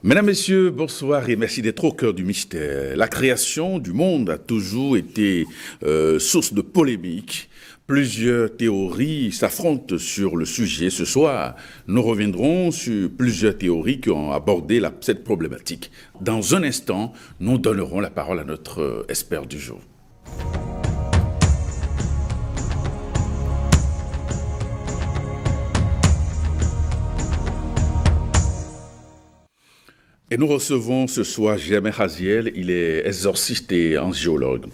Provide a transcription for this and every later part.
Mesdames, Messieurs, bonsoir et merci d'être au cœur du mystère. La création du monde a toujours été source de polémiques. Plusieurs théories s'affrontent sur le sujet. Ce soir, nous reviendrons sur plusieurs théories qui ont abordé cette problématique. Dans un instant, nous donnerons la parole à notre expert du jour. Et nous recevons ce soir Germain Khaziel, il est exorciste et angiologue.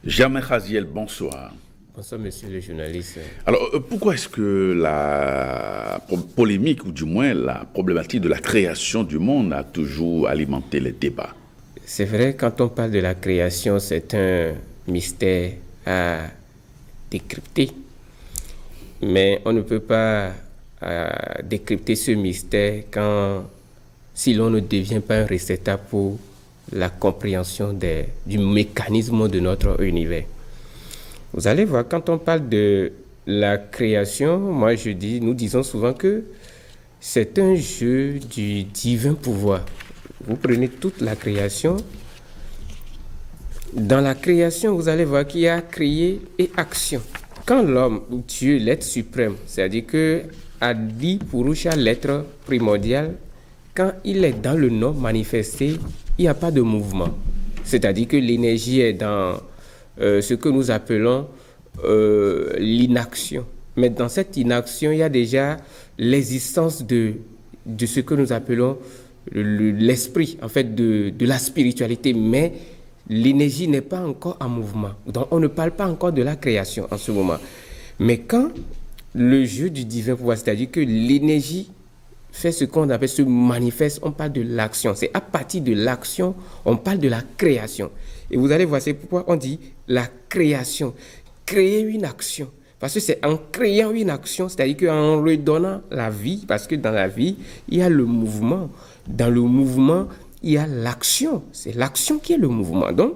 Germain Khaziel, bonsoir. Bonsoir, monsieur le journaliste. Alors, pourquoi est-ce que la polémique, ou du moins la problématique de la création du monde a toujours alimenté les débats? C'est vrai, quand on parle de la création, c'est un mystère à décrypter. Mais on ne peut pas décrypter ce mystère si l'on ne devient pas un réceptacle pour la compréhension du mécanisme de notre univers. Vous allez voir, quand on parle de la création, nous disons souvent que c'est un jeu du divin pouvoir. Vous prenez toute la création. Dans la création, vous allez voir qu'il y a créé et action. Quand l'homme, ou Dieu, l'être suprême, c'est-à-dire que Adi Purusha, l'être primordial, quand il est dans le non manifesté, il n'y a pas de mouvement. C'est-à-dire que l'énergie est dans ce que nous appelons l'inaction. Mais dans cette inaction, il y a déjà l'existence de ce que nous appelons l'esprit, en fait, de la spiritualité. Mais l'énergie n'est pas encore en mouvement. Donc, on ne parle pas encore de la création en ce moment. Mais quand le jeu du divin pouvoir, c'est-à-dire que l'énergie fait ce qu'on appelle, se manifeste, on parle de l'action. C'est à partir de l'action, on parle de la création. Et vous allez voir, c'est pourquoi on dit la création. Créer une action. Parce que c'est en créant une action, c'est-à-dire qu'en redonnant la vie, parce que dans la vie, il y a le mouvement. Dans le mouvement, il y a l'action. C'est l'action qui est le mouvement. Donc,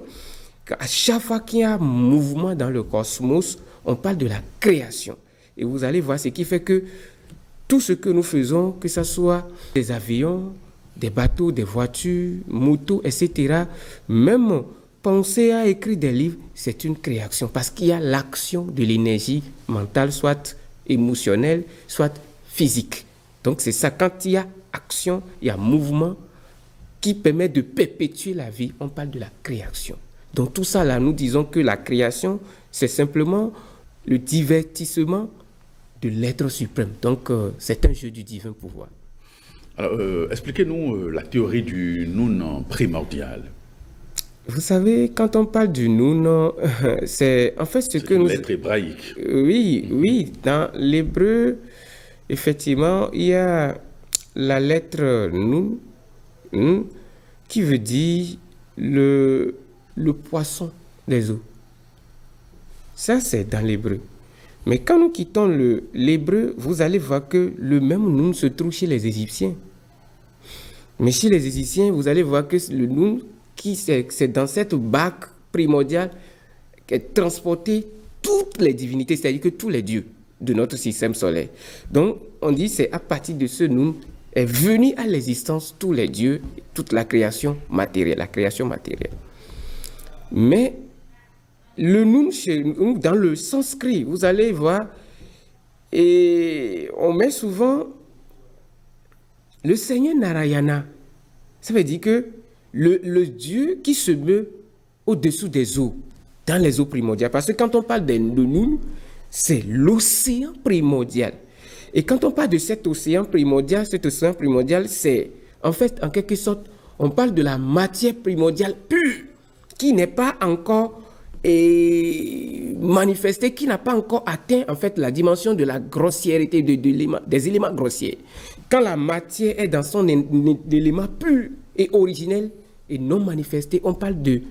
à chaque fois qu'il y a un mouvement dans le cosmos, on parle de la création. Et vous allez voir, ce qui fait que tout ce que nous faisons, que ce soit des avions, des bateaux, des voitures, motos, etc., même penser à écrire des livres, c'est une création parce qu'il y a l'action de l'énergie mentale, soit émotionnelle, soit physique. Donc c'est ça, quand il y a action, il y a mouvement qui permet de perpétuer la vie, on parle de la création. Donc tout ça là, nous disons que la création, c'est simplement le divertissement de l'être suprême. Donc, c'est un jeu du divin pouvoir. Alors, expliquez-nous la théorie du Noun primordial. Vous savez, quand on parle du Noun, c'est en fait c'est une lettre hébraïque. Oui. Dans l'hébreu, effectivement, il y a la lettre Noun qui veut dire le poisson des eaux. Ça, c'est dans l'hébreu. Mais quand nous quittons l'hébreu, vous allez voir que le même Noun se trouve chez les Égyptiens. Mais chez les Égyptiens, vous allez voir que le Noun, c'est dans cette barque primordiale qu'est transporté toutes les divinités, c'est-à-dire que tous les dieux de notre système solaire. Donc, on dit que c'est à partir de ce Noun est venu à l'existence tous les dieux, toute la création matérielle, Mais le Noun, chez nous, dans le sanskrit, vous allez voir, et on met souvent le Seigneur Narayana. Ça veut dire que le Dieu qui se meut au-dessous des eaux, dans les eaux primordiales. Parce que quand on parle de Noun, c'est l'océan primordial. Et quand on parle de cet océan primordial, c'est en fait, en quelque sorte, on parle de la matière primordiale pure, qui n'est pas encore manifestée, qui n'a pas encore atteint en fait la dimension de la grossièreté des éléments grossiers. Quand la matière est dans son élément pur et originel et non manifesté, on parle de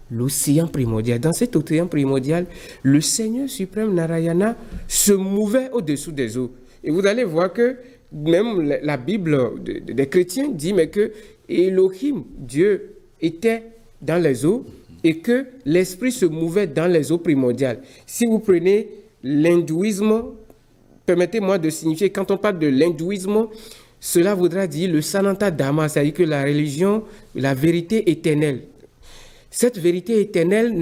l'océan primordial. Dans cet océan primordial, le Seigneur suprême Narayana se mouvait au-dessous des eaux. Et vous allez voir que même la Bible des chrétiens dit mais que Elohim, Dieu, était dans les eaux et que l'esprit se mouvait dans les eaux primordiales. Si vous prenez l'hindouisme, permettez-moi de signifier, quand on parle de l'hindouisme, cela voudra dire le Sanata Dharma, c'est-à-dire que la religion, la vérité éternelle. Cette vérité éternelle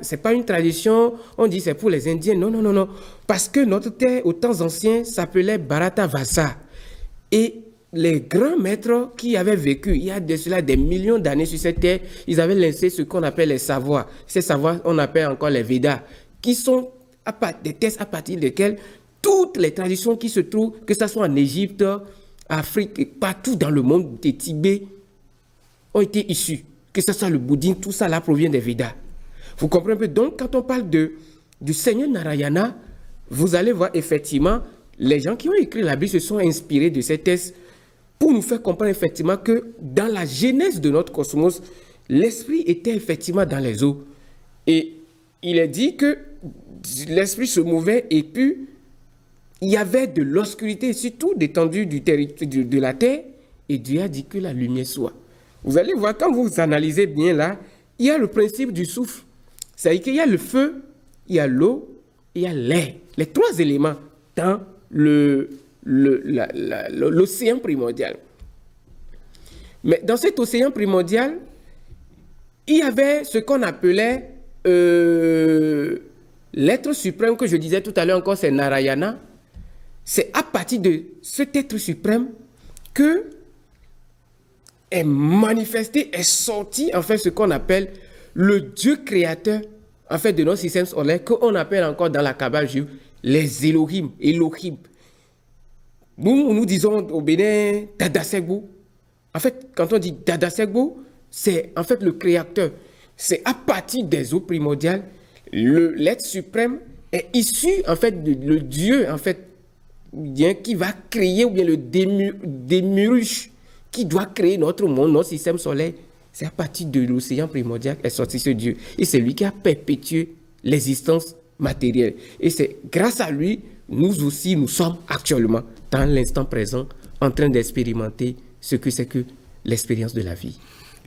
c'est pas une tradition, on dit c'est pour les Indiens. Non, non, non, non. Parce que notre terre, aux temps anciens, s'appelait Bharata Vasa. Et les grands maîtres qui avaient vécu, il y a de cela des millions d'années sur cette terre, ils avaient laissé ce qu'on appelle les savoirs. Ces savoirs, on appelle encore les Védas, qui sont des textes à partir desquels toutes les traditions qui se trouvent, que ce soit en Égypte, Afrique, et partout dans le monde, des Tibet, ont été issus. Que ce soit le bouddhisme, tout ça là provient des Védas. Vous comprenez un peu? Donc, quand on parle du Seigneur Narayana, vous allez voir effectivement, les gens qui ont écrit la Bible se sont inspirés de ces textes pour nous faire comprendre effectivement que dans la genèse de notre cosmos, l'esprit était effectivement dans les eaux. Et il est dit que l'esprit se mouvait et puis il y avait de l'obscurité sur toute l'étendue de la terre et Dieu a dit que la lumière soit. Vous allez voir, quand vous analysez bien là, il y a le principe du souffle. C'est-à-dire qu'il y a le feu, il y a l'eau, il y a l'air. Les trois éléments dans l'océan primordial. Mais dans cet océan primordial, il y avait ce qu'on appelait l'être suprême que je disais tout à l'heure encore, c'est Narayana. C'est à partir de cet être suprême que est manifesté, est sorti en fait ce qu'on appelle le Dieu créateur en fait de notre système solaire, qu'on appelle encore dans la Kabbale juive les Elohim. Nous disons au Bénin Dadasekbo. En fait, quand on dit Dadasekbo, c'est en fait le créateur. C'est à partir des eaux primordiales, l'être suprême est issu en fait le Dieu en fait bien qui va créer ou bien le démiurge qui doit créer notre monde, notre système solaire. C'est à partir de l'océan primordial qu'est sorti ce Dieu. Et c'est lui qui a perpétué l'existence matérielle. Et c'est grâce à lui, nous aussi, nous sommes actuellement, dans l'instant présent, en train d'expérimenter ce que c'est que l'expérience de la vie.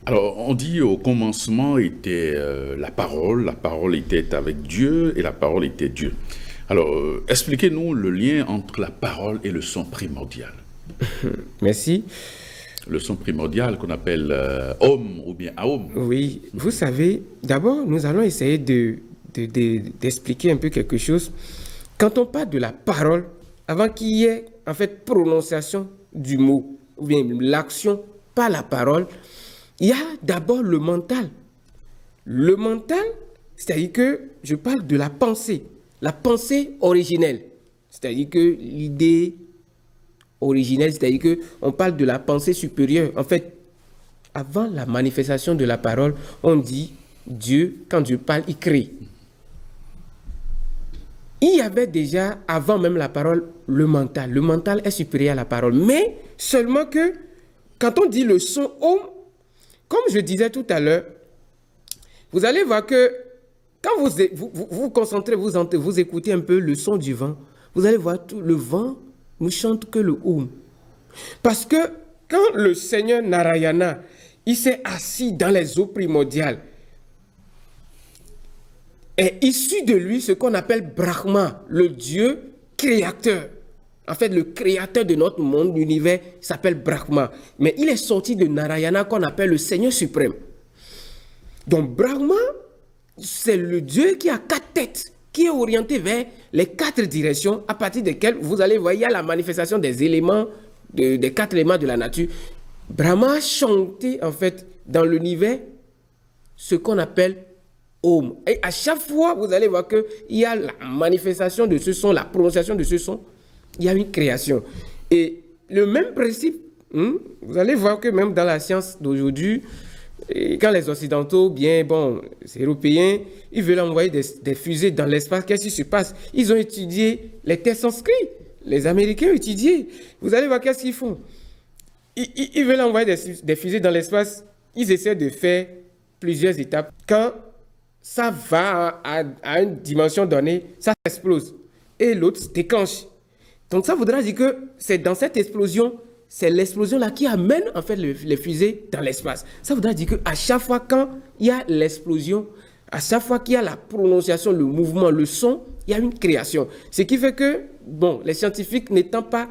Alors, on dit au commencement était la parole était avec Dieu et la parole était Dieu. Alors, expliquez-nous le lien entre la parole et le son primordial. Merci. Le son primordial qu'on appelle Om ou bien Aum. Oui, vous savez, d'abord, nous allons essayer d'expliquer un peu quelque chose. Quand on parle de la parole, avant qu'il y ait en fait prononciation du mot, ou bien l'action par la parole, il y a d'abord le mental. Le mental, c'est-à-dire que je parle de la pensée originelle. C'est-à-dire que l'idée originelle, c'est-à-dire qu'on parle de la pensée supérieure. En fait, avant la manifestation de la parole, on dit Dieu, quand Dieu parle, il crée. Il y avait déjà, avant même la parole, le mental. Le mental est supérieur à la parole. Mais seulement que, quand on dit le son Om, comme je disais tout à l'heure, vous allez voir que quand vous concentrez, vous écoutez un peu le son du vent, vous allez voir tout le vent ne chante que le Om. Parce que quand le Seigneur Narayana, il s'est assis dans les eaux primordiales, est issu de lui ce qu'on appelle Brahma, le Dieu créateur. En fait, le créateur de notre monde, l'univers, s'appelle Brahma. Mais il est sorti de Narayana qu'on appelle le Seigneur suprême. Donc Brahma, c'est le Dieu qui a 4 têtes, qui est orienté vers les 4 directions à partir desquelles vous allez voir, il y a la manifestation des éléments, des 4 éléments de la nature. Brahma a chanté en fait dans l'univers ce qu'on appelle Om. Et à chaque fois, vous allez voir qu'il y a la manifestation de ce son, la prononciation de ce son, il y a une création. Et le même principe, vous allez voir que même dans la science d'aujourd'hui, quand les Occidentaux, les Européens, ils veulent envoyer des fusées dans l'espace, qu'est-ce qui se passe? Ils ont étudié les textes sanscrits. Les Américains ont étudié. Vous allez voir qu'est-ce qu'ils font. Ils veulent envoyer des fusées dans l'espace. Ils essaient de faire plusieurs étapes. Quand ça va à une dimension donnée, ça explose. Et l'autre se déclenche. Donc ça voudra dire que c'est dans cette explosion, c'est l'explosion-là qui amène en fait les fusées dans l'espace. Ça voudra dire qu'à chaque fois quand il y a l'explosion, à chaque fois qu'il y a la prononciation, le mouvement, le son, il y a une création. Ce qui fait que, les scientifiques n'étant pas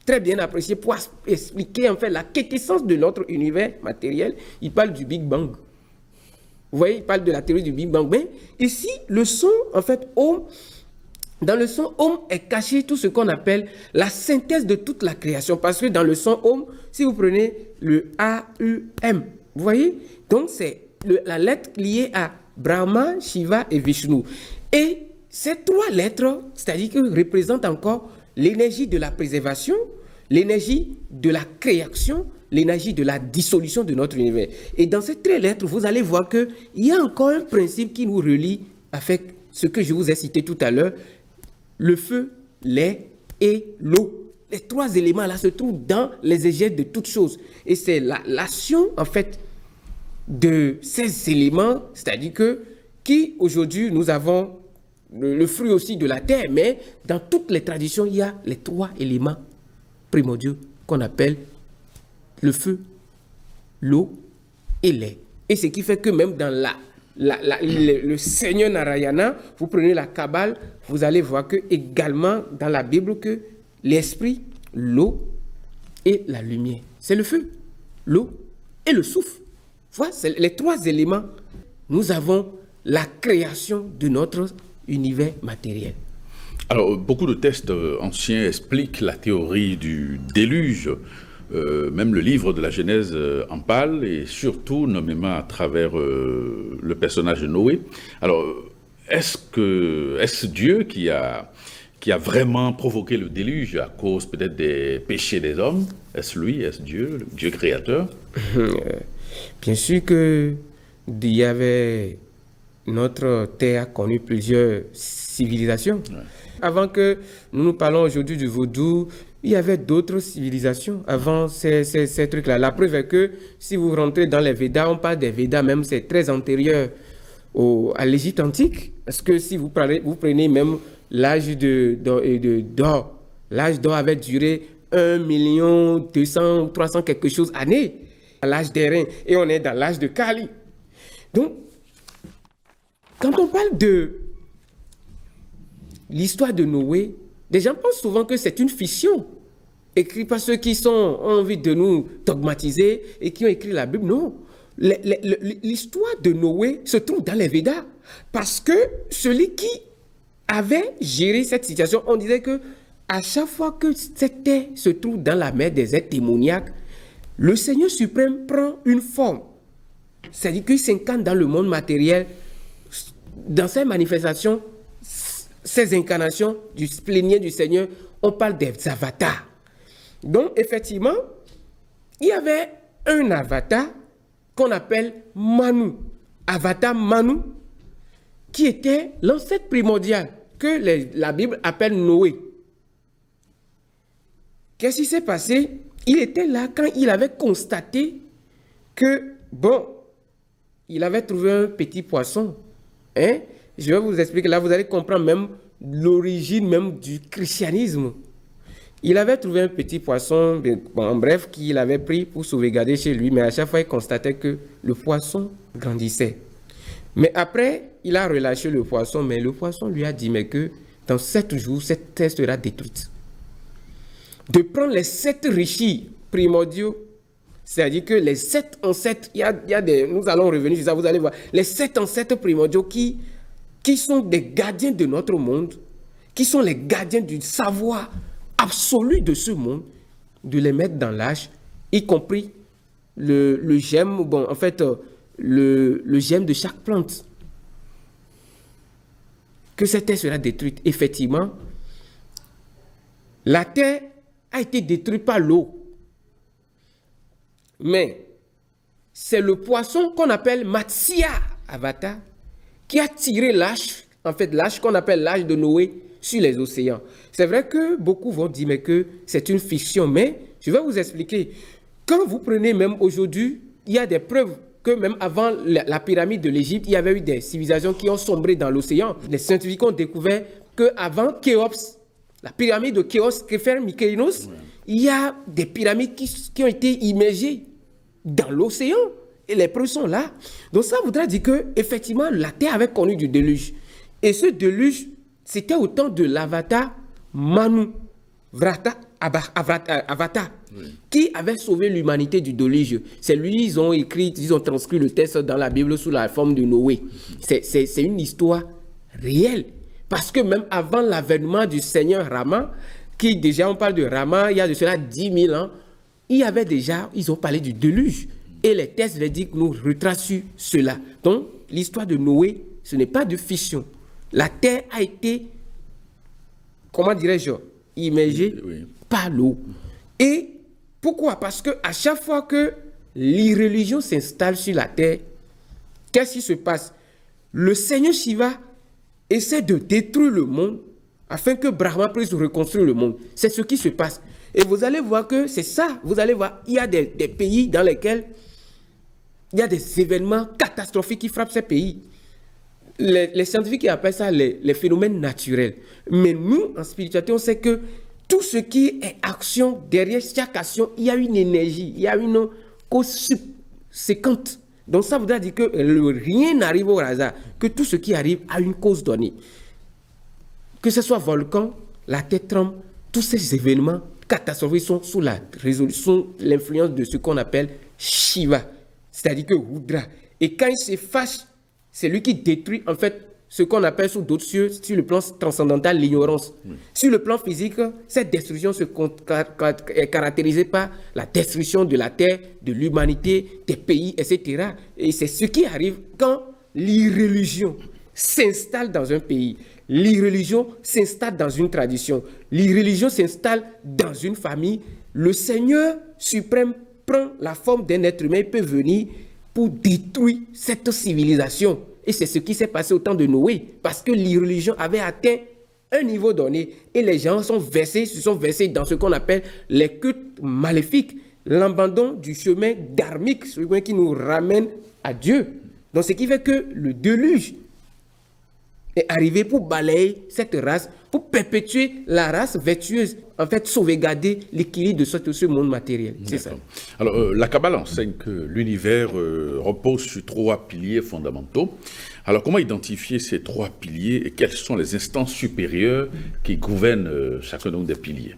très bien apprécié pour expliquer en fait la quintessence de notre univers matériel. Il parle du Big Bang. Vous voyez, il parle de la théorie du Big Bang. Mais ici, le son, en fait, dans le son Om est caché tout ce qu'on appelle la synthèse de toute la création. Parce que dans le son Om, si vous prenez le A-U-M, vous voyez, donc c'est la lettre liée à Brahma, Shiva et Vishnu. Et ces trois lettres, c'est-à-dire que représentent encore l'énergie de la préservation, l'énergie de la création, l'énergie de la dissolution de notre univers. Et dans ces trois lettres, vous allez voir qu'il y a encore un principe qui nous relie avec ce que je vous ai cité tout à l'heure, le feu, l'air et l'eau. Les trois éléments-là se trouvent dans les exégèses de toutes choses. Et c'est l'action, en fait, de ces éléments, c'est-à-dire que, qui aujourd'hui, nous avons le fruit aussi de la terre, mais dans toutes les traditions, il y a les trois éléments primordiaux qu'on appelle le feu, l'eau et l'air. Et ce qui fait que même dans le Seigneur Narayana, vous prenez la Kabbale, vous allez voir que également dans la Bible que l'esprit, l'eau et la lumière, c'est le feu, l'eau et le souffle. Voilà, c'est les trois éléments. Nous avons la création de notre univers matériel. Alors, beaucoup de textes anciens expliquent la théorie du déluge. Même le livre de la Genèse en parle, et surtout, nommément à travers le personnage de Noé. Alors, est-ce Dieu qui a vraiment provoqué le déluge à cause peut-être des péchés des hommes? Est-ce lui? Est-ce Dieu, le Dieu créateur? Bien sûr que notre terre a connu plusieurs civilisations. Ouais. Avant que nous parlons aujourd'hui du vaudou, il y avait d'autres civilisations avant ces trucs-là. La preuve est que si vous rentrez dans les Védas, on parle des Védas, même c'est très antérieur à l'Égypte antique. Parce que si vous prenez même l'âge d'or, l'âge d'or avait duré 1 300 quelque chose années, à l'âge d'airain, et on est dans l'âge de Kali. Donc, quand on parle de l'histoire de Noé, des gens pensent souvent que c'est une fiction écrite par ceux qui ont envie de nous dogmatiser et qui ont écrit la Bible. Non, l'histoire de Noé se trouve dans les Védas parce que celui qui avait géré cette situation, on disait que à chaque fois que cette terre se trouve dans la mer des êtres démoniaques, le Seigneur suprême prend une forme. C'est-à-dire qu'il s'incarne dans le monde matériel. Dans ces manifestations, ces incarnations du plénier du Seigneur, on parle des avatars. Donc, effectivement, il y avait un avatar qu'on appelle Manu. Avatar Manu, qui était l'ancêtre primordial que la Bible appelle Noé. Qu'est-ce qui s'est passé? Il était là quand il avait constaté que, il avait trouvé un petit poisson. Je vais vous expliquer, là vous allez comprendre même l'origine même du christianisme. Il avait trouvé un petit poisson, en bref, qu'il avait pris pour sauvegarder chez lui, mais à chaque fois il constatait que le poisson grandissait. Mais après, il a relâché le poisson, mais le poisson lui a dit mais que dans 7 jours, cette terre sera détruite. De prendre les 7 rishis primordiaux, c'est-à-dire que les 7 ancêtres, nous allons revenir sur ça, vous allez voir, les 7 ancêtres primordiaux qui sont des gardiens de notre monde, qui sont les gardiens du savoir absolu de ce monde, de les mettre dans l'âge, y compris le germe, le germe de chaque plante. Que cette terre sera détruite. Effectivement, la terre a été détruite par l'eau. Mais c'est le poisson qu'on appelle Matsya Avatar qui a tiré l'âge qu'on appelle l'âge de Noé sur les océans. C'est vrai que beaucoup vont dire mais que c'est une fiction, mais je vais vous expliquer. Quand vous prenez même aujourd'hui, il y a des preuves que même avant la pyramide de l'Égypte, il y avait eu des civilisations qui ont sombré dans l'océan. Les scientifiques ont découvert qu'avant Khéops, la pyramide de Khéops, Mykénos, il y a des pyramides qui ont été immergées dans l'océan. Et les preuves sont là. Donc ça voudrait dire qu'effectivement, la Terre avait connu du déluge. Et ce déluge, c'était au temps de l'avatar Manu. Vrata Avatar, qui avait sauvé l'humanité du déluge. C'est lui, ils ont transcrit le texte dans la Bible sous la forme de Noé. C'est une histoire réelle. Parce que même avant l'avènement du Seigneur Rama, qui déjà, on parle de Rama, il y a de cela 10 000 ans, ils ont parlé du déluge. Et les textes védiques nous retracent sur cela. Donc, l'histoire de Noé, ce n'est pas de fiction. La terre a été, comment dirais-je, immergée par l'eau. Et pourquoi? Parce qu'à chaque fois que l'irreligion s'installe sur la terre, qu'est-ce qui se passe? Le Seigneur Shiva essaie de détruire le monde afin que Brahma puisse reconstruire le monde. C'est ce qui se passe. Et vous allez voir que c'est ça. Vous allez voir, il y a des pays dans lesquels il y a des événements catastrophiques qui frappent ces pays. Les scientifiques appellent ça les phénomènes naturels. Mais nous, en spiritualité, on sait que tout ce qui est action, derrière chaque action, il y a une énergie, il y a une cause subséquente. Donc ça voudrait dire que rien n'arrive au hasard, que tout ce qui arrive a une cause donnée. Que ce soit volcan, la terre tremble, tous ces événements catastrophiques sont sous l'influence de ce qu'on appelle Shiva, c'est-à-dire que Rudra. Et quand il se fâche, c'est lui qui détruit en fait ce qu'on appelle sous d'autres cieux, sur le plan transcendantal, l'ignorance. Sur le plan physique, cette destruction est caractérisée par la destruction de la terre, de l'humanité, des pays, etc. Et c'est ce qui arrive quand l'irreligion s'installe dans un pays. L'irreligion s'installe dans une tradition. L'irreligion s'installe dans une famille. Le Seigneur suprême prend la forme d'un être humain, il peut venir pour détruire cette civilisation. Et c'est ce qui s'est passé au temps de Noé, parce que l'irreligion avait atteint un niveau donné et les gens se sont versés dans ce qu'on appelle les cultes maléfiques, l'abandon du chemin dharmique, celui qui nous ramène à Dieu. Donc ce qui fait que le déluge est arrivé pour balayer cette race, pour perpétuer la race vertueuse, en fait sauvegarder l'équilibre de ce monde matériel. C'est ça. Alors la Kabbale enseigne que l'univers repose sur 3 piliers fondamentaux. Alors comment identifier ces 3 piliers et quelles sont les instances supérieures qui gouvernent chacun des piliers?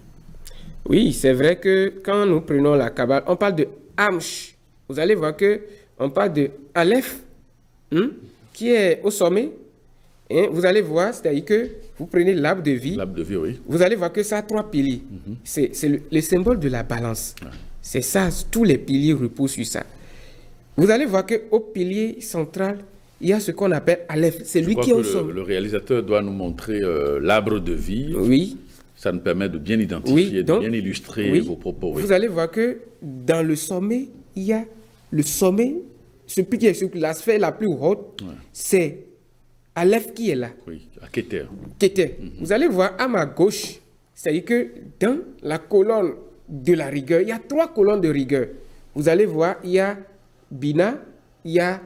Oui, c'est vrai que quand nous prenons la Kabbale, on parle de Amsh. Vous allez voir que on parle de Aleph, qui est au sommet. Et vous allez voir, c'est-à-dire que vous prenez l'arbre de vie. L'arbre de vie, oui. Vous allez voir que ça a 3 piliers. C'est le symbole de la balance. C'est ça, tous les piliers reposent sur ça. Vous allez voir qu'au pilier central, il y a ce qu'on appelle Aleph. C'est lui qui est au sommet. Le réalisateur doit nous montrer l'arbre de vie. Oui. Ça nous permet de bien identifier, de bien illustrer vos propos. Oui. Vous allez voir que dans le sommet, il y a le sommet, ce qui est sur la sphère la plus haute, c'est Aleph qui est là. Oui, à Keter. Keter. Vous allez voir à ma gauche, c'est-à-dire que dans la colonne de la rigueur, il y a 3 colonnes de rigueur. Vous allez voir, il y a Bina, il y a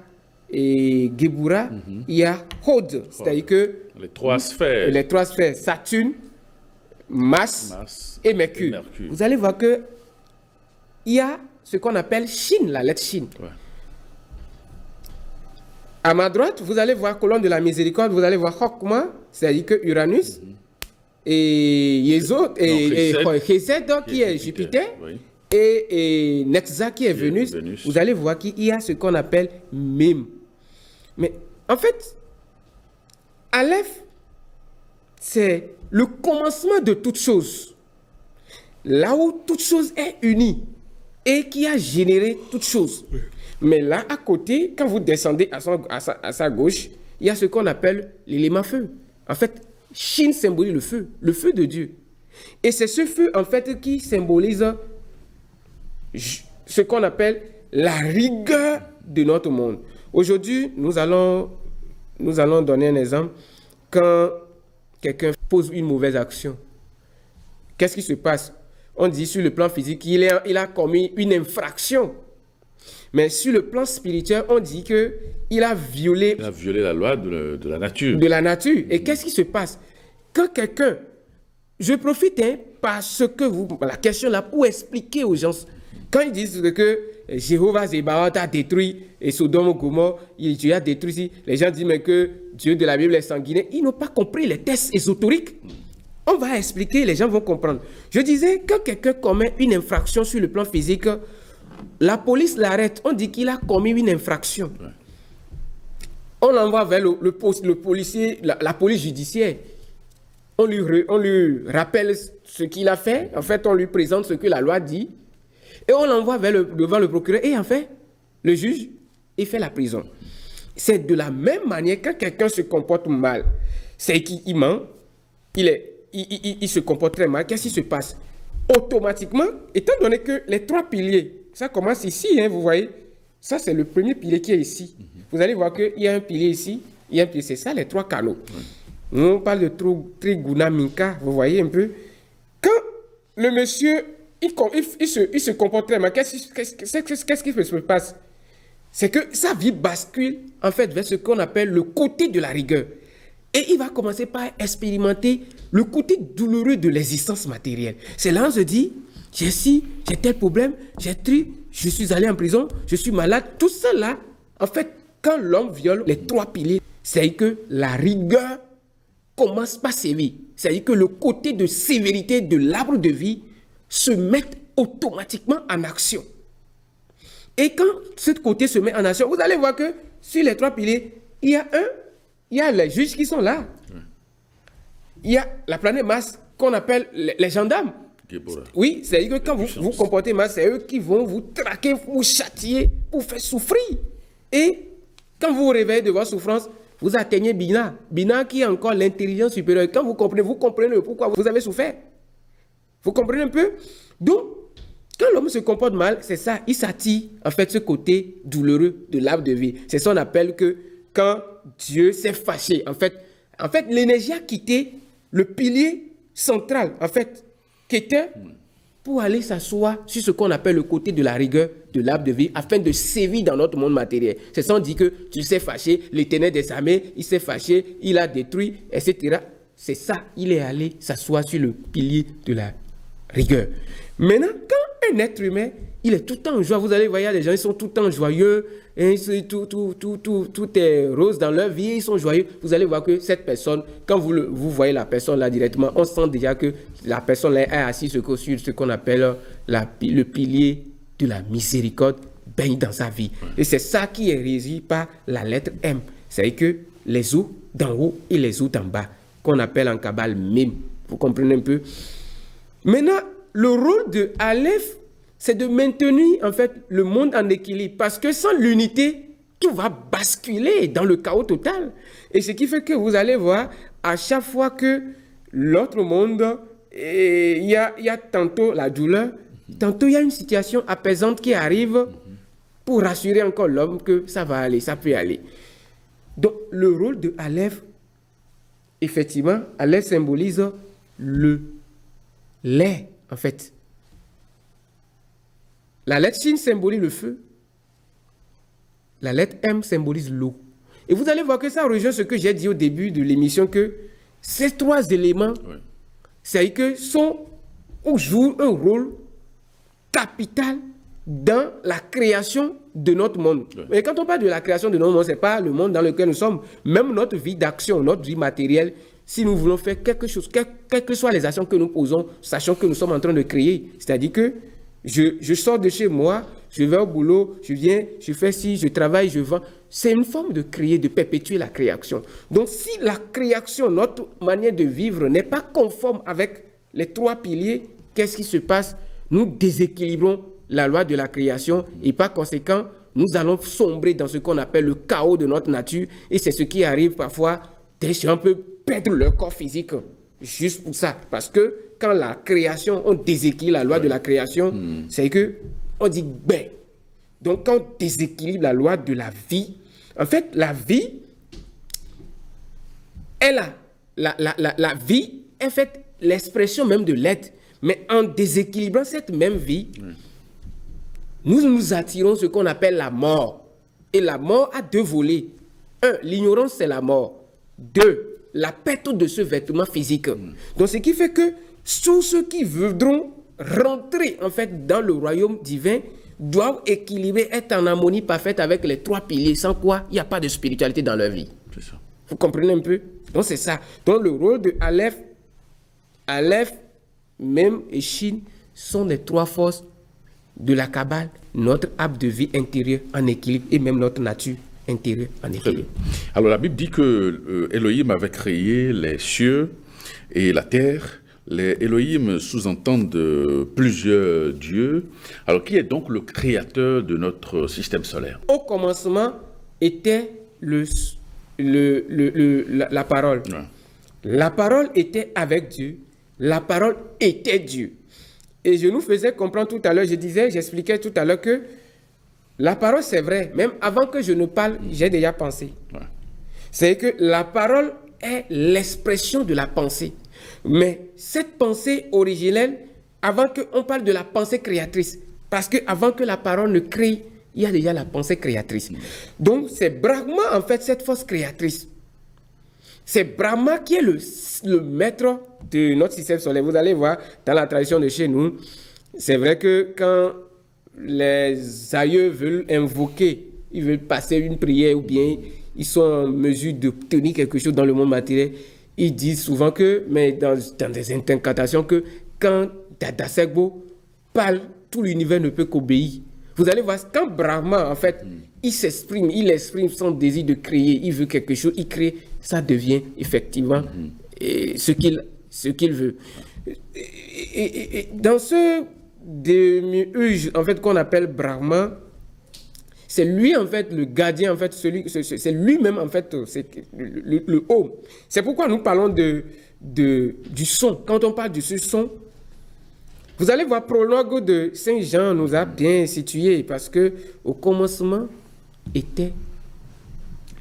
Gebura, il y a Hod. C'est-à-dire que les 3 sphères. Les 3 sphères, Saturne, Mars et Mercure. Vous allez voir que il y a ce qu'on appelle Shin, la lettre Shin. Ouais. À ma droite, vous allez voir colonne de la miséricorde, vous allez voir Chokma, c'est-à-dire que Uranus, et Yesod, et Chesed, qui est Jupiter, et Netza, qui est Vénus. Vous allez voir qu'il y a ce qu'on appelle Mim. Mais en fait, Aleph, c'est le commencement de toute chose. Là où toute chose est unie et qui a généré toute chose. Mais là, à côté, quand vous descendez à sa gauche, il y a ce qu'on appelle l'élément feu. En fait, Shin symbolise le feu de Dieu. Et c'est ce feu, en fait, qui symbolise ce qu'on appelle la rigueur de notre monde. Aujourd'hui, nous allons donner un exemple. Quand quelqu'un pose une mauvaise action, qu'est-ce qui se passe? On dit sur le plan physique qu'il a commis une infraction. Mais sur le plan spirituel, on dit qu'il a violé... Il a violé la loi de la nature. De la nature. Et qu'est-ce qui se passe? Quand quelqu'un... Je profite parce que la question là pour expliquer aux gens. Quand ils disent que Jéhovah Zébaoth a détruit et Sodome et Gomorrhe, Dieu a détruit, les gens disent mais que Dieu de la Bible est sanguinaire. Ils n'ont pas compris les tests ésotériques. On va expliquer, les gens vont comprendre. Je disais, quand quelqu'un commet une infraction sur le plan physique, la police l'arrête. On dit qu'il a commis une infraction. Ouais. On l'envoie vers le policier, la police judiciaire. On lui rappelle ce qu'il a fait. En fait, on lui présente ce que la loi dit. Et on l'envoie devant le procureur. Et en fait, le juge, il fait la prison. C'est de la même manière quand quelqu'un se comporte mal. C'est qu'il ment. Il se comporte très mal. Qu'est-ce qui se passe? Automatiquement, étant donné que les 3 piliers, ça commence ici, hein, vous voyez. Ça, c'est le premier pilier qui est ici. Vous allez voir qu'il y a un pilier ici, il y a un pilier. C'est ça, les 3 canaux. On parle de Triguna Minka, vous voyez un peu. Quand le monsieur, il se comporte très mal, qu'est-ce qui se passe? C'est que sa vie bascule, en fait, vers ce qu'on appelle le côté de la rigueur. Et il va commencer par expérimenter le côté douloureux de l'existence matérielle. C'est là où on se dit, j'ai tel problème, je suis allé en prison, je suis malade. Tout ça là, en fait, quand l'homme viole les 3 piliers, c'est que la rigueur commence par sévir. C'est-à-dire que le côté de sévérité de l'arbre de vie se met automatiquement en action. Et quand ce côté se met en action, vous allez voir que sur les 3 piliers, il y a les juges qui sont là. Il y a la planète Mars qu'on appelle les gendarmes. Oui, c'est-à-dire que quand vous comportez mal, c'est eux qui vont vous traquer, vous châtier, vous faire souffrir. Et quand vous vous réveillez de votre souffrance, vous atteignez Bina. Bina qui est encore l'intelligence supérieure. Quand vous comprenez pourquoi vous avez souffert. Vous comprenez un peu? Donc, quand l'homme se comporte mal, c'est ça, il s'attire en fait ce côté douloureux de l'arbre de vie. C'est ça qu'on appelle que quand Dieu s'est fâché, en fait, l'énergie a quitté le pilier central, en fait, qui était pour aller s'asseoir sur ce qu'on appelle le côté de la rigueur de l'arbre de vie, afin de sévir dans notre monde matériel. C'est ça, on dit que tu s'est fâché, l'Éternel des armées, il s'est fâché, il a détruit, etc. C'est ça, il est allé s'asseoir sur le pilier de la rigueur. Maintenant, quand un être humain, il est tout le temps en joie, vous allez voir, les gens, ils sont tout le temps joyeux, et tout est rose dans leur vie, ils sont joyeux. Vous allez voir que cette personne, quand vous voyez la personne là directement, on sent déjà que la personne là est assise sur ce qu'on appelle le pilier de la miséricorde, baigne dans sa vie. Et c'est ça qui est régi par la lettre M. C'est-à-dire que les eaux d'en haut et les eaux d'en bas, qu'on appelle en Kabbale Mim. Vous comprenez un peu? Maintenant, le rôle de Aleph, c'est de maintenir en fait le monde en équilibre. Parce que sans l'unité, tout va basculer dans le chaos total. Et ce qui fait que vous allez voir, à chaque fois que l'autre monde, il y a tantôt la douleur, tantôt il y a une situation apaisante qui arrive pour rassurer encore l'homme que ça va aller, ça peut aller. Donc le rôle de Aleph, effectivement, Aleph symbolise le lait, en fait. La lettre Shin symbolise le feu. La lettre M symbolise l'eau. Et vous allez voir que ça rejoint ce que j'ai dit au début de l'émission, que ces 3 éléments, c'est que jouent un rôle capital dans la création de notre monde. Et quand on parle de la création de notre monde, ce n'est pas le monde dans lequel nous sommes. Même notre vie d'action, notre vie matérielle, si nous voulons faire quelque chose, quelles que soient les actions que nous posons, sachant que nous sommes en train de créer. C'est-à-dire que je sors de chez moi, je vais au boulot, je viens, je fais ci, je travaille, je vends. C'est une forme de créer, de perpétuer la création. Donc si la création, notre manière de vivre n'est pas conforme avec les 3 piliers, qu'est-ce qui se passe? Nous déséquilibrons la loi de la création et par conséquent, nous allons sombrer dans ce qu'on appelle le chaos de notre nature. Et c'est ce qui arrive parfois, des gens peuvent perdre leur corps physique juste pour ça. Parce que quand la création, on déséquilibre la loi de la création, c'est que on dit ben. Donc quand on déséquilibre la loi de la vie, en fait, la vie, la vie est faite l'expression même de l'être. Mais en déséquilibrant cette même vie, nous attirons ce qu'on appelle la mort. Et la mort a 2 volets. 1, l'ignorance, c'est la mort. 2, la perte de ce vêtement physique. Donc, ce qui fait que tous ceux qui voudront rentrer, en fait, dans le royaume divin, doivent équilibrer, être en harmonie parfaite avec les 3 piliers, sans quoi il n'y a pas de spiritualité dans leur vie. C'est ça. Vous comprenez un peu? Donc, c'est ça. Donc, le rôle de Aleph, Aleph, même et Shin sont les trois forces de la Kabbale, notre arbre de vie intérieur en équilibre et même notre nature intérieure en équilibre. Alors la Bible dit que Elohim avait créé les cieux et la terre. Les Elohim sous-entendent plusieurs dieux. Alors qui est donc le créateur de notre système solaire? Au commencement était la parole. Ouais. La parole était avec Dieu. La parole était Dieu. Et je nous faisais comprendre tout à l'heure, j'expliquais tout à l'heure que la parole, c'est vrai. Même avant que je ne parle, j'ai déjà pensé. Ouais. C'est que la parole est l'expression de la pensée. Mais cette pensée originelle, avant qu'on parle de la pensée créatrice, parce qu'avant que la parole ne crée, il y a déjà la pensée créatrice. Donc, c'est Brahma, en fait, cette force créatrice. C'est Brahma qui est le maître de notre système solaire. Vous allez voir, dans la tradition de chez nous, c'est vrai que quand les aïeux veulent invoquer, ils veulent passer une prière ou bien ils sont en mesure de tenir quelque chose dans le monde matériel, ils disent souvent que, mais dans des incantations, que quand Dada Segbo parle, tout l'univers ne peut qu'obéir. Vous allez voir, quand Brahma, en fait, il exprime son désir de créer, il veut quelque chose, il crée, ça devient effectivement ce qu'il veut. Et dans ce démiurge, en fait, qu'on appelle Brahma, c'est lui, en fait, le gardien, en fait, c'est lui-même, en fait, c'est le haut. C'est pourquoi nous parlons du son. Quand on parle de ce son, vous allez voir, prologue de Saint Jean nous a bien situé, parce que au commencement était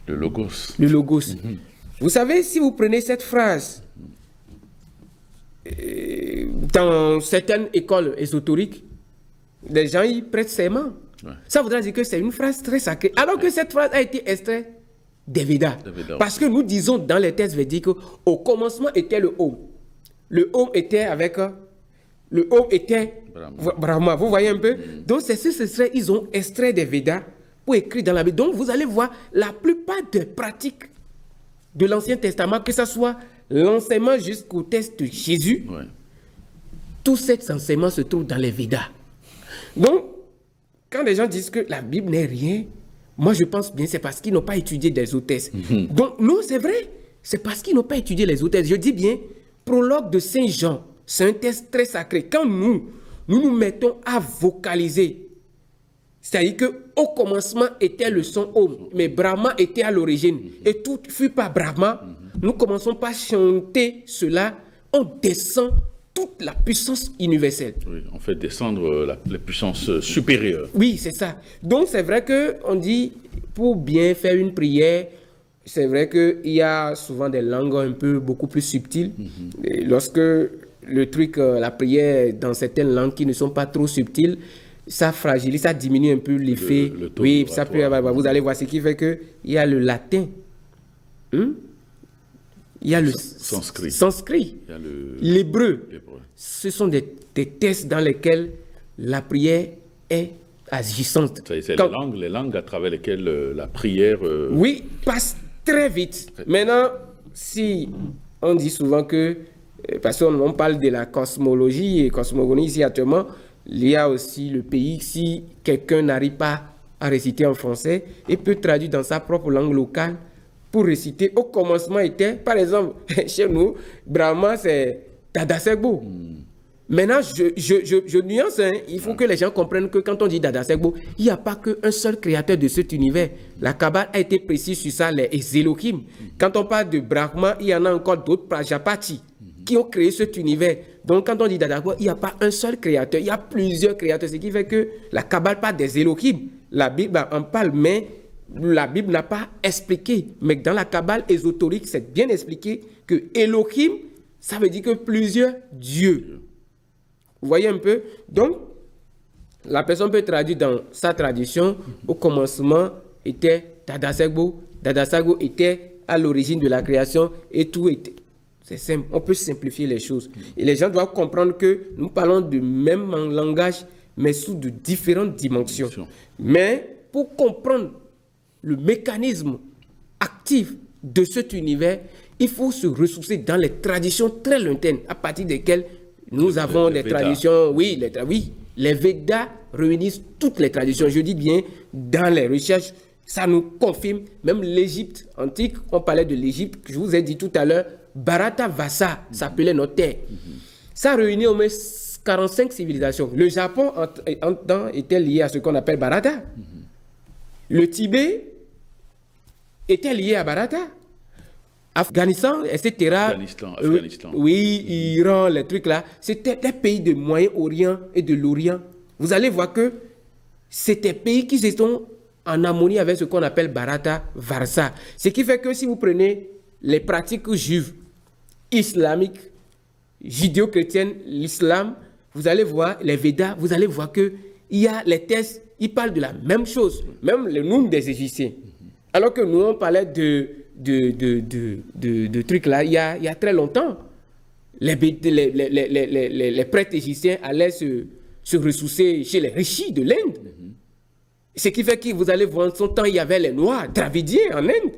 le Logos. Le Logos. Vous savez, si vous prenez cette phrase dans certaines écoles ésotériques, les gens y prêtent serment. Ouais. Ça voudrait dire que c'est une phrase très sacrée. Alors que cette phrase a été extraite des Védas. Parce que nous disons dans les textes védiques qu'au commencement était le Om. Le Om était avec... Le Om était Brahma. Vous voyez un peu? Donc c'est ce ils ont extrait des Védas pour écrire dans la Bible. Donc vous allez voir la plupart des pratiques de l'Ancien Testament, que ce soit l'enseignement jusqu'au texte de Jésus, tous ces enseignements se trouvent dans les Védas. Donc, quand les gens disent que la Bible n'est rien, moi je pense bien c'est parce qu'ils n'ont pas étudié des autres textes. Donc, non, c'est vrai, c'est parce qu'ils n'ont pas étudié les autres textes. Je dis bien, prologue de Saint Jean, c'est un texte très sacré. Quand nous mettons à vocaliser, c'est-à-dire qu'au commencement était le son Om, mais Brahma était à l'origine. Et tout fut par Brahma. Nous commençons par chanter cela, on descend toute la puissance universelle. Oui, on fait descendre la puissance supérieure. Oui, c'est ça. Donc c'est vrai qu'on dit, pour bien faire une prière, c'est vrai qu'il y a souvent des langues un peu beaucoup plus subtiles. Et lorsque le truc, la prière dans certaines langues qui ne sont pas trop subtiles, ça fragilise, ça diminue un peu l'effet. Oui, ça peut, vous allez voir ce qui fait qu'il y a le latin. Il y a le sanskrit, il y a l'hébreu. Ce sont des textes dans lesquels la prière est agissante. C'est les langues à travers lesquelles la prière... Oui, passe très vite. Maintenant, si on dit souvent que, parce qu'on parle de la cosmologie et cosmogonie ici actuellement, il y a aussi le pays, si quelqu'un n'arrive pas à réciter en français, il peut traduire dans sa propre langue locale pour réciter. Au commencement était, par exemple, chez nous, Brahma, c'est Dada Segbo. Maintenant, je nuance, il faut que les gens comprennent que quand on dit Dada Segbo, il n'y a pas qu'un seul créateur de cet univers. La Kabbale a été précise sur ça, les Elohim. Quand on parle de Brahma, il y en a encore d'autres, Prajapati, qui ont créé cet univers. Donc, quand on dit Dada Segbo, il n'y a pas un seul créateur, il y a plusieurs créateurs. Ce qui fait que la Kabbale parle des Elohim. La Bible en parle, mais la Bible n'a pas expliqué. Mais dans la Kabbale ésotérique, c'est bien expliqué que Elohim, ça veut dire que plusieurs dieux. Vous voyez un peu? Donc, la personne peut traduire dans sa tradition, au commencement était Dada Segbo. Dada Segbo était à l'origine de la création et tout était. C'est simple, on peut simplifier les choses. Et les gens doivent comprendre que nous parlons du même langage, mais sous de différentes dimensions. Mais pour comprendre le mécanisme actif de cet univers, il faut se ressourcer dans les traditions très lointaines, à partir desquelles nous avons des traditions. Oui, les Védas réunissent toutes les traditions. Je dis bien, dans les recherches, ça nous confirme. Même l'Égypte antique, on parlait de l'Égypte, je vous ai dit tout à l'heure, Bharata Vasa s'appelait notre terre. Ça réunit au moins 45 civilisations. Le Japon, en temps, était lié à ce qu'on appelle Bharata. Le Tibet était lié à Bharata. Afghanistan, etc. Afghanistan. Oui, Iran, les trucs là. C'était des pays du Moyen-Orient et de l'Orient. Vous allez voir que c'était des pays qui sont en harmonie avec ce qu'on appelle Bharata Varsa. Ce qui fait que si vous prenez les pratiques juives, islamiques, judéo-chrétiennes, l'islam, vous allez voir les Védas, vous allez voir que il y a les textes, ils parlent de la même chose, même le nom des Égyptiens. Alors que nous, on parlait de trucs là, il y a très longtemps. Les prêtres égyptiens allaient se ressourcer chez les rishis de l'Inde. Ce qui fait que vous allez voir, en son temps, il y avait les Noirs, Dravidiens en Inde.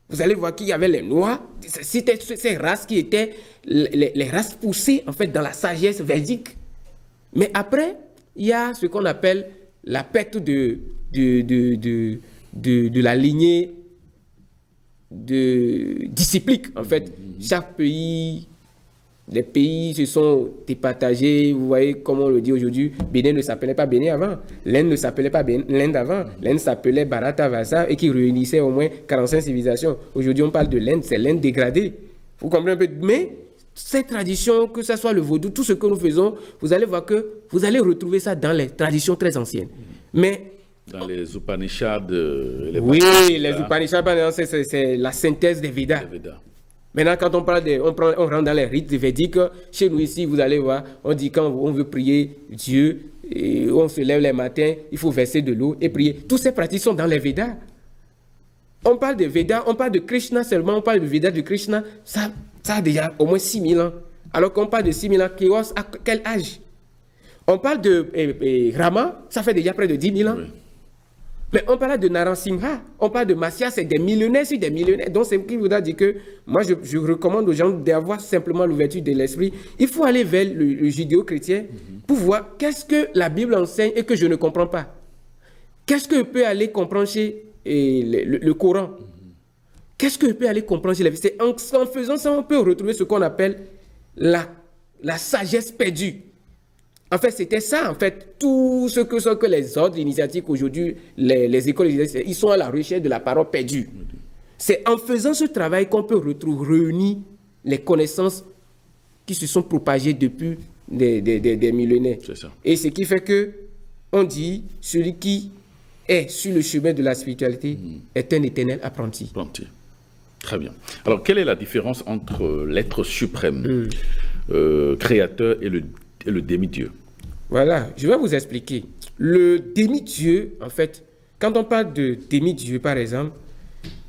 Vous allez voir qu'il y avait les Noirs. C'était ces races qui étaient les races poussées, en fait, dans la sagesse védique. Mais après, il y a ce qu'on appelle la perte de la lignée disciplique. En fait, chaque pays, les pays se sont départagés. Vous voyez comment on le dit aujourd'hui. Bénin ne s'appelait pas Bénin avant. L'Inde ne s'appelait pas l'Inde avant. L'Inde s'appelait Bharata Vasa et qui réunissait au moins 45 civilisations. Aujourd'hui, on parle de l'Inde, c'est l'Inde dégradée. Vous comprenez un peu? Mais ces traditions, que ce soit le vaudou, tout ce que nous faisons, vous allez voir que vous allez retrouver ça dans les traditions très anciennes. Mais dans les Upanishads, les Upanishads, c'est la synthèse des Védas. Maintenant, quand on parle on rentre dans les rites védiques, chez nous ici, vous allez voir, on dit quand on veut prier Dieu, et on se lève les matins, il faut verser de l'eau et prier. Toutes ces pratiques sont dans les Védas. On parle de Védas, on parle de Krishna seulement, on parle de Védas de Krishna, ça a déjà au moins 6000 ans. Alors qu'on parle de 6000 ans, Kéos, à quel âge? On parle de Rama, ça fait déjà près de 10 000 ans. Oui. Mais on parle de Narasimha, on parle de Matsya, c'est des millénaires sur des millénaires. Donc, c'est ce qui voudra dire que moi, je recommande aux gens d'avoir simplement l'ouverture de l'esprit. Il faut aller vers le judéo-chrétien pour voir qu'est-ce que la Bible enseigne et que je ne comprends pas. Qu'est-ce que je peux aller comprendre chez le Coran? Qu'est-ce que je peux aller comprendre chez les versets? En faisant ça, on peut retrouver ce qu'on appelle la sagesse perdue. En fait, c'était ça, en fait, tout ce que sont que les ordres initiatiques aujourd'hui, les écoles, ils sont à la recherche de la parole perdue. C'est en faisant ce travail qu'on peut réunir les connaissances qui se sont propagées depuis des millénaires. C'est ça. Et ce qui fait que on dit, celui qui est sur le chemin de la spiritualité est un éternel apprenti. Très bien. Alors, quelle est la différence entre l'être suprême, créateur, et le demi-dieu? Voilà, je vais vous expliquer. Le demi-dieu, en fait, quand on parle de demi-dieu, par exemple,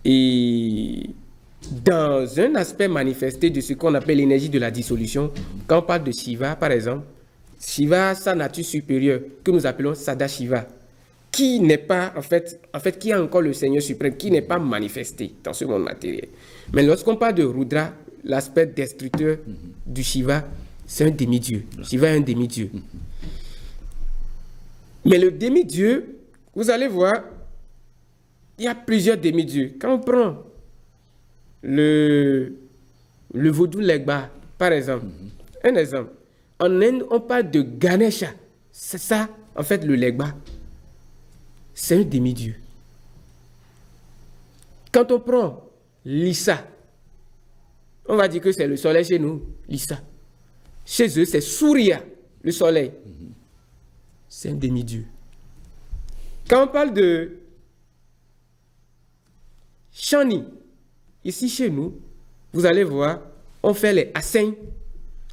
et dans un aspect manifesté de ce qu'on appelle l'énergie de la dissolution, quand on parle de Shiva, par exemple, Shiva, sa nature supérieure, que nous appelons Sadashiva, qui n'est pas, en fait, qui est encore le Seigneur suprême, qui n'est pas manifesté dans ce monde matériel. Mais lorsqu'on parle de Rudra, l'aspect destructeur du Shiva, c'est un demi-dieu. Shiva est un demi-dieu. Mais le demi-dieu, vous allez voir, il y a plusieurs demi-dieux. Quand on prend le vaudou Legba, par exemple, un exemple, en Inde, on parle de Ganesha. C'est ça, en fait, le Legba. C'est un demi-dieu. Quand on prend Lissa, on va dire que c'est le soleil chez nous, Lissa. Chez eux, c'est Surya, le soleil. C'est un demi-dieu. Quand on parle de Shani, ici chez nous, vous allez voir, on fait les Assein.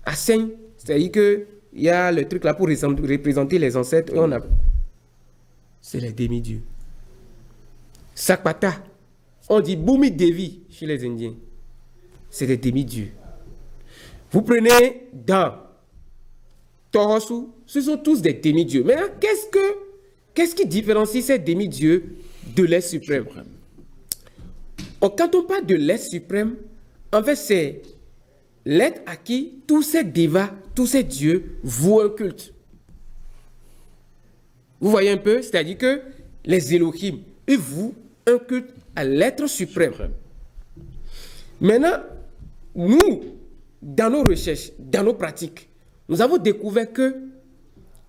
Assein, c'est-à-dire qu'il y a le truc là pour représenter les ancêtres. C'est les demi-dieux. Sakpata, on dit Bhumi Devi chez les Indiens. C'est des demi-dieux. Vous prenez dans Torosu, ce sont tous des demi-dieux. Maintenant, qu'est-ce qui différencie ces demi-dieux de l'être suprême? Quand on parle de l'être suprême, en fait, c'est l'être à qui tous ces devas, tous ces dieux vouent un culte. Vous voyez un peu? C'est-à-dire que les Elohim, ils vouent un culte à l'être suprême. Maintenant, nous, dans nos recherches, dans nos pratiques, nous avons découvert que,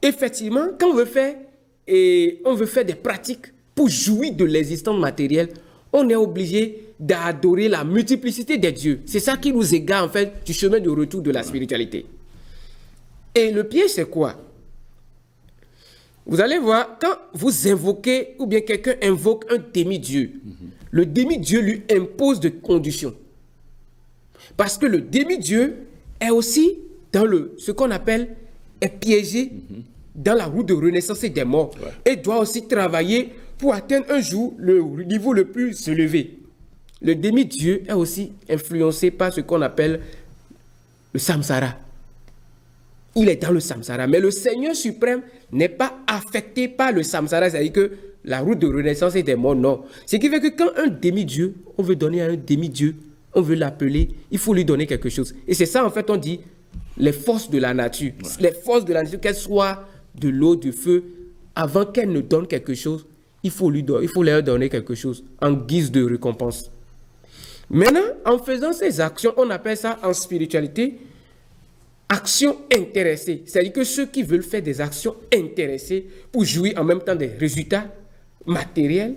effectivement, quand on veut faire des pratiques pour jouir de l'existence matérielle, on est obligé d'adorer la multiplicité des dieux. C'est ça qui nous égare, en fait, du chemin de retour de la spiritualité. Et le piège, c'est quoi? Vous allez voir, quand vous invoquez, ou bien quelqu'un invoque un demi-dieu, le demi-dieu lui impose des conditions. Parce que le demi-dieu est aussi dans ce qu'on appelle, est piégé dans la route de renaissance et des morts. Et doit aussi travailler pour atteindre un jour le niveau le plus élevé. Le demi-dieu est aussi influencé par ce qu'on appelle le samsara. Il est dans le samsara. Mais le Seigneur suprême n'est pas affecté par le samsara. C'est-à-dire que la route de renaissance et des morts, non. Ce qui fait que quand un demi-dieu, on veut donner à un demi-dieu, on veut l'appeler, il faut lui donner quelque chose. Et c'est ça, en fait, on dit les forces de la nature. Les forces de la nature, qu'elles soient de l'eau, du feu, avant qu'elles ne donnent quelque chose, il faut leur donner quelque chose en guise de récompense. Maintenant, en faisant ces actions, on appelle ça en spiritualité actions intéressées. C'est-à-dire que ceux qui veulent faire des actions intéressées pour jouir en même temps des résultats matériels,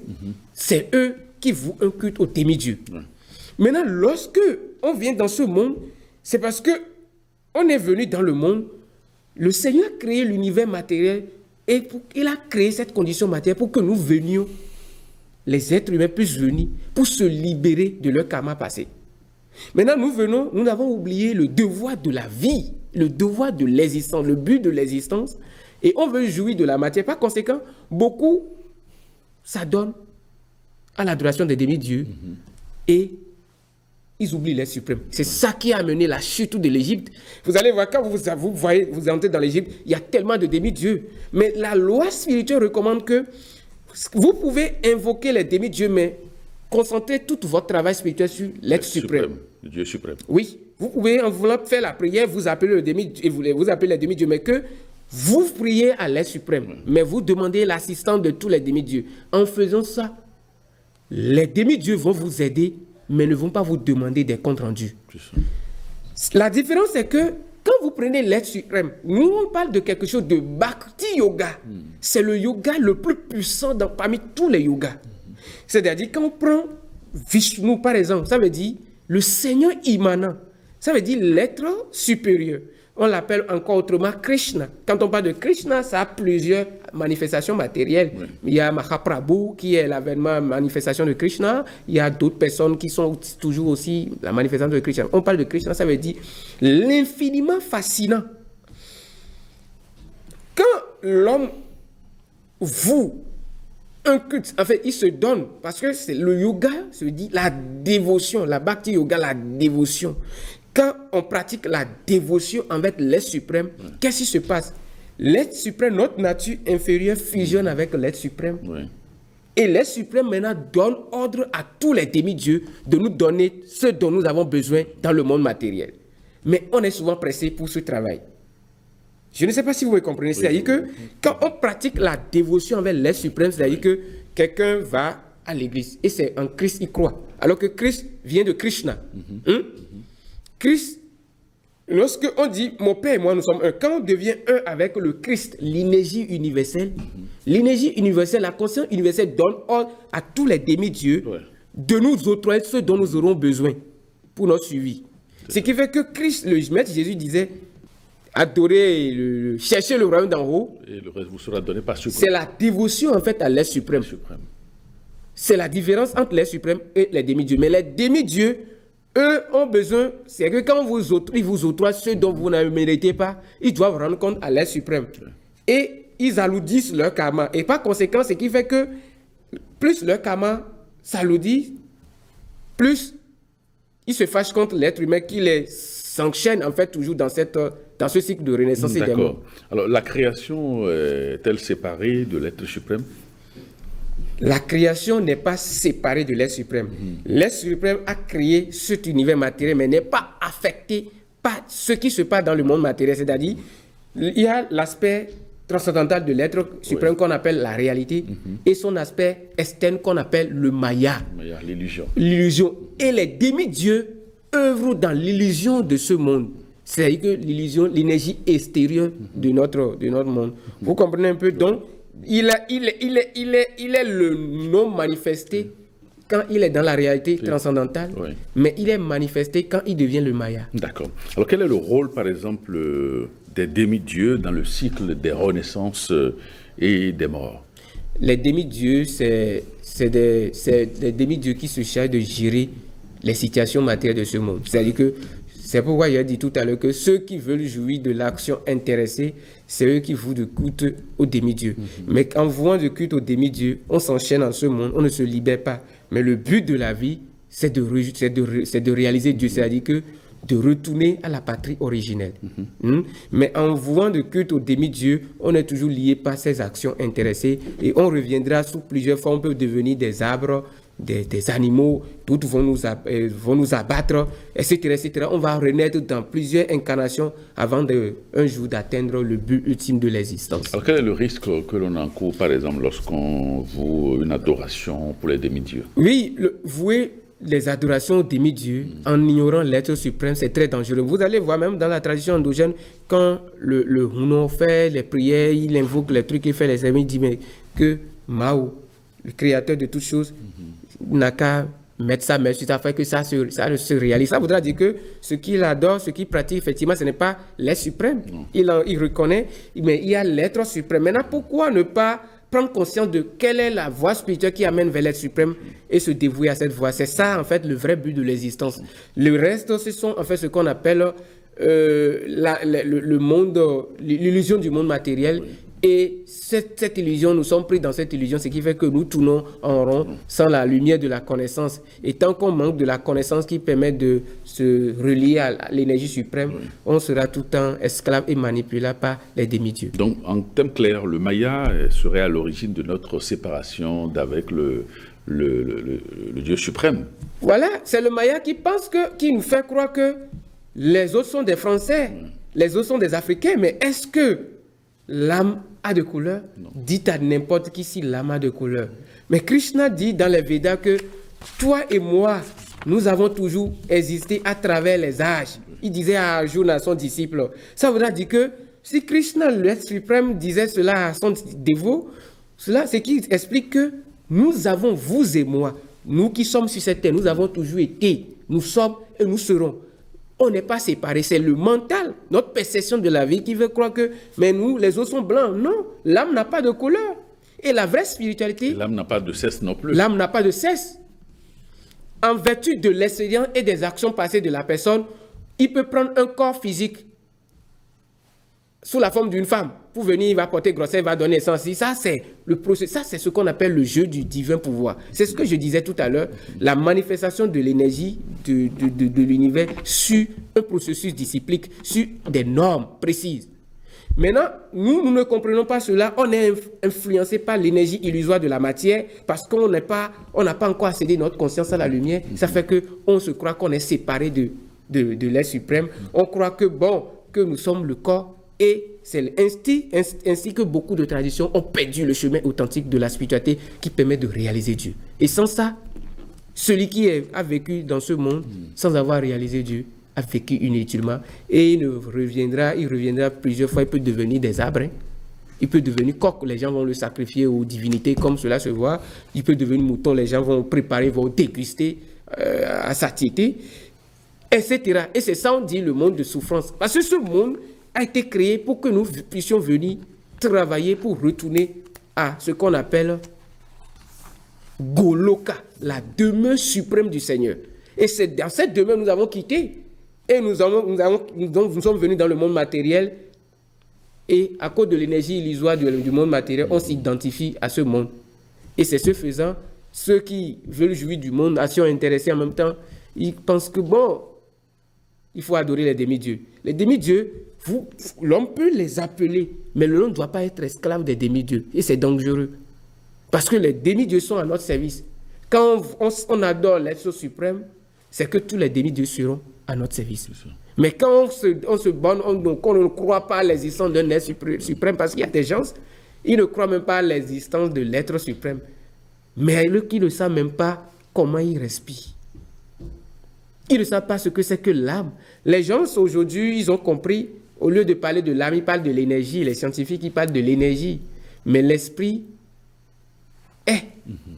c'est eux qui vouent un culte au demi-dieu. Maintenant, lorsque on vient dans ce monde, c'est parce que on est venu dans le monde, le Seigneur a créé l'univers matériel et il a créé cette condition matérielle pour que nous venions, les êtres humains puissent venir pour se libérer de leur karma passé. Maintenant, nous avons oublié le devoir de la vie, le devoir de l'existence, le but de l'existence, et on veut jouir de la matière. Par conséquent, beaucoup s'adonnent à l'adoration des demi-dieux et ils oublient l'être suprême. C'est ça qui a amené la chute de l'Égypte. Vous allez voir, quand vous entrez dans l'Égypte, il y a tellement de demi-dieux. Mais la loi spirituelle recommande que vous pouvez invoquer les demi-dieux, mais concentrez tout votre travail spirituel sur l'être suprême. Le Dieu suprême. Oui, vous pouvez, en voulant faire la prière, vous appelez le demi-dieu, vous appelez les demi-dieux, mais que vous priez à l'être suprême, mais vous demandez l'assistance de tous les demi-dieux. En faisant ça, les demi-dieux vont vous aider, mais ne vont pas vous demander des comptes rendus. La différence, c'est que quand vous prenez l'être suprême, nous on parle de quelque chose de Bhakti Yoga. C'est le yoga le plus puissant parmi tous les yogas. C'est-à-dire, quand on prend Vishnu, par exemple, ça veut dire le Seigneur immanent. Ça veut dire l'être supérieur. On l'appelle encore autrement Krishna. Quand on parle de Krishna, ça a plusieurs manifestations matérielles. Oui. Il y a Mahaprabhu qui est l'avènement manifestation de Krishna. Il y a d'autres personnes qui sont toujours aussi la manifestation de Krishna. On parle de Krishna, ça veut dire l'infiniment fascinant. Quand l'homme voue un culte, en fait, il se donne, parce que c'est le yoga, se dit la dévotion, la bhakti yoga, la dévotion. Quand on pratique la dévotion envers l'être suprême, qu'est-ce qui se passe? L'être suprême, notre nature inférieure, fusionne avec l'être suprême. Et l'être suprême maintenant donne ordre à tous les demi-dieux de nous donner ce dont nous avons besoin dans le monde matériel. Mais on est souvent pressé pour ce travail. Je ne sais pas si vous me comprenez. C'est-à-dire que quand on pratique la dévotion envers l'être suprême, c'est-à-dire que quelqu'un va à l'église et c'est en Christ il croit. Alors que Christ vient de Krishna. Christ, lorsque on dit mon Père et moi nous sommes un, quand on devient un avec le Christ, l'énergie universelle, la conscience universelle donne ordre à tous les demi-dieux de nous octroyer ce dont nous aurons besoin pour notre suivi. Ce qui fait que Christ, le Maître Jésus disait adorer, chercher le royaume d'en haut. Et le reste vous sera donné par suprême. C'est la dévotion en fait à l'être suprême. C'est la différence entre l'être suprême et les demi-dieux. Mais les demi-dieux, eux ont besoin, c'est que quand ils vous octroient ce dont vous ne méritez pas, ils doivent rendre compte à l'être suprême. Et ils alourdissent leur karma. Et par conséquent, ce qui fait que plus leur karma s'alourdit, plus ils se fâchent contre l'être humain qui les s'enchaîne en fait toujours dans ce cycle de renaissance et des morts. Alors la création est-elle séparée de l'être suprême? La création n'est pas séparée de l'être suprême. L'être suprême a créé cet univers matériel, mais n'est pas affecté par ce qui se passe dans le monde matériel. C'est-à-dire, il y a l'aspect transcendantal de l'être suprême qu'on appelle la réalité et son aspect externe qu'on appelle le Maya. L'illusion. L'illusion. Et les demi-dieux œuvrent dans l'illusion de ce monde. C'est-à-dire que l'illusion, l'énergie extérieure de notre monde. Vous comprenez un peu? Donc, il est le non manifesté quand il est dans la réalité transcendantale, mais il est manifesté quand il devient le Maya. D'accord. Alors, quel est le rôle, par exemple, des demi-dieux dans le cycle des renaissances et des morts? Les demi-dieux, c'est des demi-dieux qui se chargent de gérer les situations matérielles de ce monde. C'est-à-dire que c'est pourquoi il a dit tout à l'heure que ceux qui veulent jouir de l'action intéressée, c'est eux qui vouent de culte aux demi-dieux. Mais en vouant de culte aux demi-dieux, on s'enchaîne dans ce monde, on ne se libère pas. Mais le but de la vie, c'est de réaliser Dieu, c'est-à-dire que de retourner à la patrie originelle. Mais en vouant de culte aux demi-dieux, on est toujours lié par ces actions intéressées et on reviendra sous plusieurs formes. On peut devenir des arbres, des animaux, toutes vont nous abattre, etc., etc. On va renaître dans plusieurs incarnations avant un jour d'atteindre le but ultime de l'existence. Alors quel est le risque que l'on encourt, par exemple, lorsqu'on voue une adoration pour les demi-dieux? Oui, vouer les adorations aux demi-dieux en ignorant l'être suprême, c'est très dangereux. Vous allez voir même dans la tradition endogène, quand le Hunon fait les prières, il invoque les trucs, il fait les amis, il dit mais que Mao, le créateur de toutes choses, n'a qu'à mettre sa main sur ça, fait que ça se réalise. Ça voudra dire que ce qu'il adore, ce qu'il pratique, effectivement, ce n'est pas l'être suprême. Il reconnaît, mais il y a l'être suprême. Maintenant, pourquoi ne pas prendre conscience de quelle est la voie spirituelle qui amène vers l'être suprême et se dévouer à cette voie? C'est ça, en fait, le vrai but de l'existence. Le reste, ce sont, en fait, ce qu'on appelle le monde, l'illusion du monde matériel. Et cette illusion, nous sommes pris dans cette illusion, ce qui fait que nous tournons en rond sans la lumière de la connaissance. Et tant qu'on manque de la connaissance qui permet de se relier à l'énergie suprême, on sera tout le temps esclave et manipulable par les demi-dieux. Donc, en termes clairs, le Maya serait à l'origine de notre séparation d'avec le Dieu suprême. Voilà, c'est le Maya qui nous fait croire que les autres sont des Français, les autres sont des Africains, mais est-ce que l'âme a de couleur? Dites à n'importe qui si l'âme a de couleur. Mais Krishna dit dans les Védas que toi et moi, nous avons toujours existé à travers les âges. Il disait à Arjuna, son disciple. Ça voudra dire que si Krishna, l'être suprême, disait cela à son dévot, cela, c'est qu'il explique que nous avons, vous et moi, nous qui sommes sur cette terre, nous avons toujours été, nous sommes et nous serons. On n'est pas séparés, c'est le mental, notre perception de la vie qui veut croire que, mais nous, les autres sont blancs. Non, l'âme n'a pas de couleur. Et la vraie spiritualité... L'âme n'a pas de cesse non plus. L'âme n'a pas de cesse. En vertu de l'expérience et des actions passées de la personne, il peut prendre un corps physique sous la forme d'une femme. Pour venir, il va porter grossesse, il va donner naissance. Ça, c'est le processus. Ça, c'est ce qu'on appelle le jeu du divin pouvoir. C'est ce que je disais tout à l'heure. La manifestation de l'énergie de l'univers sur un processus disciplique, sur des normes précises. Maintenant, nous ne comprenons pas cela. On est influencé par l'énergie illusoire de la matière parce qu'on n'a pas encore accédé notre conscience à la lumière. Ça fait qu'on se croit qu'on est séparé de l'être suprême. On croit que nous sommes le corps. Et c'est ainsi que beaucoup de traditions ont perdu le chemin authentique de la spiritualité qui permet de réaliser Dieu. Et sans ça, celui qui a vécu dans ce monde sans avoir réalisé Dieu a vécu inutilement. Et il reviendra plusieurs fois. Il peut devenir des arbres. Il peut devenir coq. Les gens vont le sacrifier aux divinités comme cela se voit. Il peut devenir mouton. Les gens vont préparer, vont déguster à satiété, etc. Et c'est ça, on dit, le monde de souffrance. Parce que ce monde a été créé pour que nous puissions venir travailler pour retourner à ce qu'on appelle Goloka, la demeure suprême du Seigneur. Et c'est dans cette demeure nous avons quitté. Et nous sommes venus dans le monde matériel. Et à cause de l'énergie illusoire du monde matériel, on s'identifie à ce monde. Et c'est ce faisant, ceux qui veulent jouir du monde, action intéressée en même temps, ils pensent que il faut adorer les demi-dieux. Les demi-dieux, l'homme peut les appeler, mais l'homme ne doit pas être esclave des demi-dieux. Et c'est dangereux. Parce que les demi-dieux sont à notre service. Quand on adore l'être suprême, c'est que tous les demi-dieux seront à notre service. Mais quand on se borne, qu'on ne croit pas à l'existence d'un être suprême, parce qu'il y a des gens, ils ne croient même pas à l'existence de l'être suprême. Mais eux qui ne savent même pas comment ils respirent. Ils ne savent pas ce que c'est que l'âme. Les gens aujourd'hui, ils ont compris, au lieu de parler de l'âme, ils parlent de l'énergie. Les scientifiques, ils parlent de l'énergie. Mais l'esprit est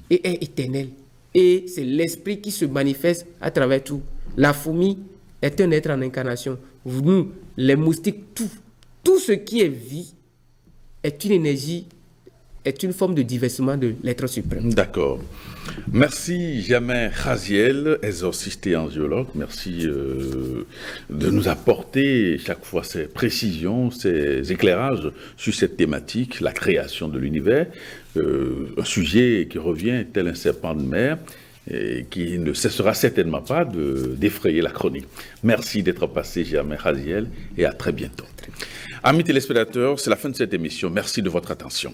et est éternel. Et c'est l'esprit qui se manifeste à travers tout. La fourmi est un être en incarnation. Nous, les moustiques, tout ce qui est vie est une énergie, est une forme de diversement de l'être suprême. D'accord. Merci Jamin Raziel, exorciste et angiologue. Merci de nous apporter chaque fois ces précisions, ces éclairages sur cette thématique, la création de l'univers, un sujet qui revient tel un serpent de mer et qui ne cessera certainement pas d'effrayer la chronique. Merci d'être passé Jamin Raziel et à très bientôt. Amis téléspectateurs, c'est la fin de cette émission. Merci de votre attention.